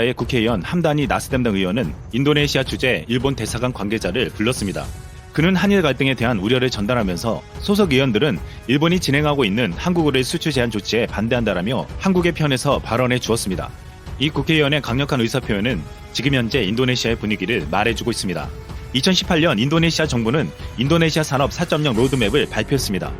의 국회의원 함다니 나스댐당 의원은 인도네시아 주재 일본 대사관 관계자를 불렀습니다. 그는 한일 갈등에 대한 우려를 전달하면서 소속 의원들은 일본이 진행하고 있는 한국 의뢰 수출 제한 조치에 반대한다라며 한국의 편에서 발언해 주었습니다. 이 국회의원의 강력한 의사표현은 지금 현재 인도네시아의 분위기를 말해주고 있습니다. 2018년 인도네시아 정부는 인도네시아 산업 4.0 로드맵을 발표했습니다.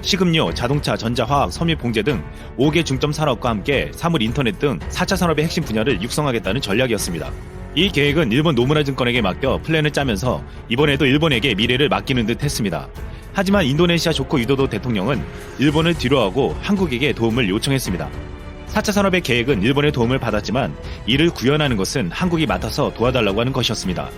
식음료, 자동차, 전자화학, 섬유 봉제 등 5개 중점 산업과 함께 사물 인터넷 등 4차 산업의 핵심 분야를 육성하겠다는 전략이었습니다. 이 계획은 일본 노무라 증권에게 맡겨 플랜을 짜면서 이번에도 일본에게 미래를 맡기는 듯 했습니다. 하지만 인도네시아 조코 위도도 대통령은 일본을 뒤로하고 한국에게 도움을 요청했습니다. 4차 산업의 계획은 일본의 도움을 받았지만 이를 구현하는 것은 한국이 맡아서 도와달라고 하는 것이었습니다.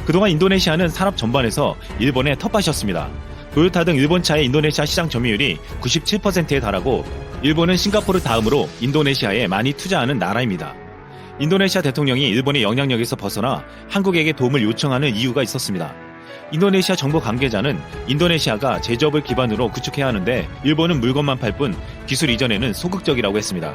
그동안 인도네시아는 산업 전반에서 일본의 텃밭이었습니다. 토요타 등 일본차의 인도네시아 시장 점유율이 97%에 달하고 일본은 싱가포르 다음으로 인도네시아에 많이 투자하는 나라입니다. 인도네시아 대통령이 일본의 영향력에서 벗어나 한국에게 도움을 요청하는 이유가 있었습니다. 인도네시아 정부 관계자는 인도네시아가 제조업을 기반으로 구축해야 하는데 일본은 물건만 팔 뿐 기술 이전에는 소극적이라고 했습니다.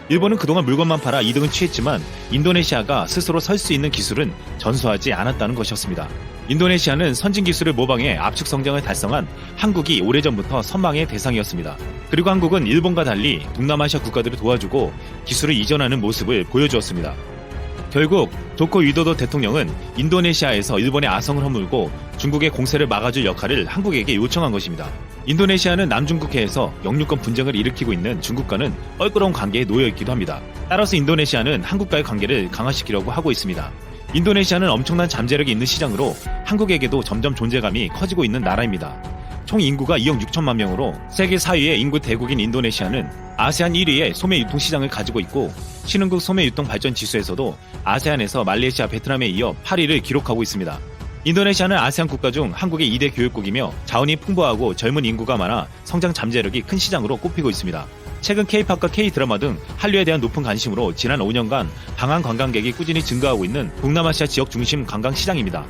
일본은 그동안 물건만 팔아 이득은 취했지만 인도네시아가 스스로 설 수 있는 기술은 전수하지 않았다는 것이었습니다. 인도네시아는 선진 기술을 모방해 압축 성장을 달성한 한국이 오래전부터 선망의 대상이었습니다. 그리고 한국은 일본과 달리 동남아시아 국가들을 도와주고 기술을 이전하는 모습을 보여주었습니다. 결국 조코 위도도 대통령은 인도네시아에서 일본의 아성을 허물고 중국의 공세를 막아줄 역할을 한국에게 요청한 것입니다. 인도네시아는 남중국해에서 영유권 분쟁을 일으키고 있는 중국과는 껄끄러운 관계에 놓여 있기도 합니다. 따라서 인도네시아는 한국과의 관계를 강화시키려고 하고 있습니다. 인도네시아는 엄청난 잠재력이 있는 시장으로 한국에게도 점점 존재감이 커지고 있는 나라입니다. 총 인구가 2억 6천만 명으로 세계 4위의 인구 대국인 인도네시아는 아세안 1위의 소매 유통 시장을 가지고 있고 신흥국 소매 유통 발전 지수에서도 아세안에서 말레이시아, 베트남에 이어 8위를 기록하고 있습니다. 인도네시아는 아세안 국가 중 한국의 2대 교육국이며 자원이 풍부하고 젊은 인구가 많아 성장 잠재력이 큰 시장으로 꼽히고 있습니다. 최근 K-팝과 K-드라마 등 한류에 대한 높은 관심으로 지난 5년간 방한 관광객이 꾸준히 증가하고 있는 동남아시아 지역 중심 관광시장입니다.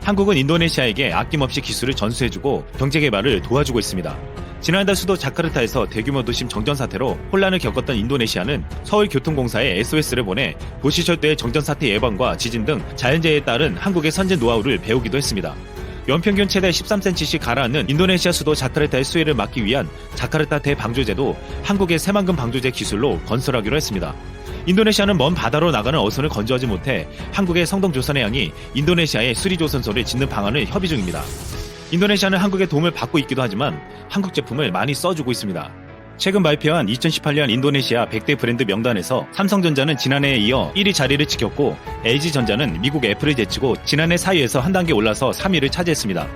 한국은 인도네시아에게 아낌없이 기술을 전수해주고 경제개발을 도와주고 있습니다. 지난달 수도 자카르타에서 대규모 도심 정전사태로 혼란을 겪었던 인도네시아는 서울교통공사에 SOS를 보내 도시철도의 정전사태 예방과 지진 등 자연재해에 따른 한국의 선진 노하우를 배우기도 했습니다. 연평균 최대 13cm씩 가라앉는 인도네시아 수도 자카르타의 수해를 막기 위한 자카르타 대방조제도 한국의 새만금 방조제 기술로 건설하기로 했습니다. 인도네시아는 먼 바다로 나가는 어선을 건조하지 못해 한국의 성동조선해양이 인도네시아에 수리조선소를 짓는 방안을 협의 중입니다. 인도네시아는 한국의 도움을 받고 있기도 하지만 한국 제품을 많이 써주고 있습니다. 최근 발표한 2018년 인도네시아 100대 브랜드 명단에서 삼성전자는 지난해에 이어 1위 자리를 지켰고 LG전자는 미국 애플을 제치고 지난해 4위에서 한 단계 올라서 3위를 차지했습니다.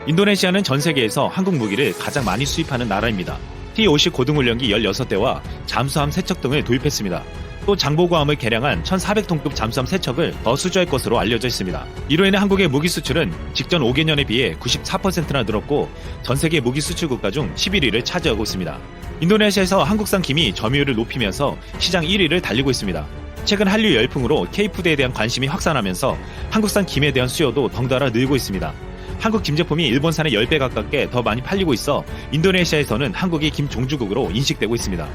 인도네시아는 전 세계에서 한국 무기를 가장 많이 수입하는 나라입니다. T-50 고등훈련기 16대와 잠수함 3척 등을 도입했습니다. 또 장보고함을 개량한 1400톤급 잠수함 3척을 더 수주할 것으로 알려져 있습니다. 이로 인해 한국의 무기 수출은 직전 5개년에 비해 94%나 늘었고 전 세계 무기 수출 국가 중 11위를 차지하고 있습니다. 인도네시아에서 한국산 김이 점유율을 높이면서 시장 1위를 달리고 있습니다. 최근 한류 열풍으로 K푸드에 대한 관심이 확산하면서 한국산 김에 대한 수요도 덩달아 늘고 있습니다. 한국 김 제품이 일본산의 10배 가깝게 더 많이 팔리고 있어 인도네시아에서는 한국이 김 종주국으로 인식되고 있습니다.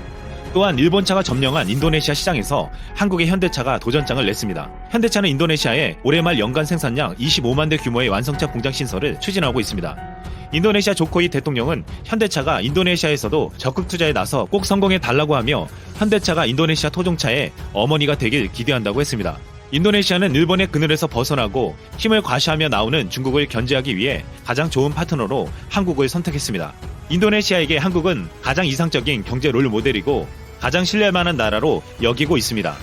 또한 일본차가 점령한 인도네시아 시장에서 한국의 현대차가 도전장을 냈습니다. 현대차는 인도네시아에 올해 말 연간 생산량 25만 대 규모의 완성차 공장 신설을 추진하고 있습니다. 인도네시아 조코이 대통령은 현대차가 인도네시아에서도 적극 투자에 나서 꼭 성공해 달라고 하며 현대차가 인도네시아 토종차의 어머니가 되길 기대한다고 했습니다. 인도네시아는 일본의 그늘에서 벗어나고 힘을 과시하며 나오는 중국을 견제하기 위해 가장 좋은 파트너로 한국을 선택했습니다. 인도네시아에게 한국은 가장 이상적인 경제 롤 모델이고 가장 신뢰할 만한 나라로 여기고 있습니다.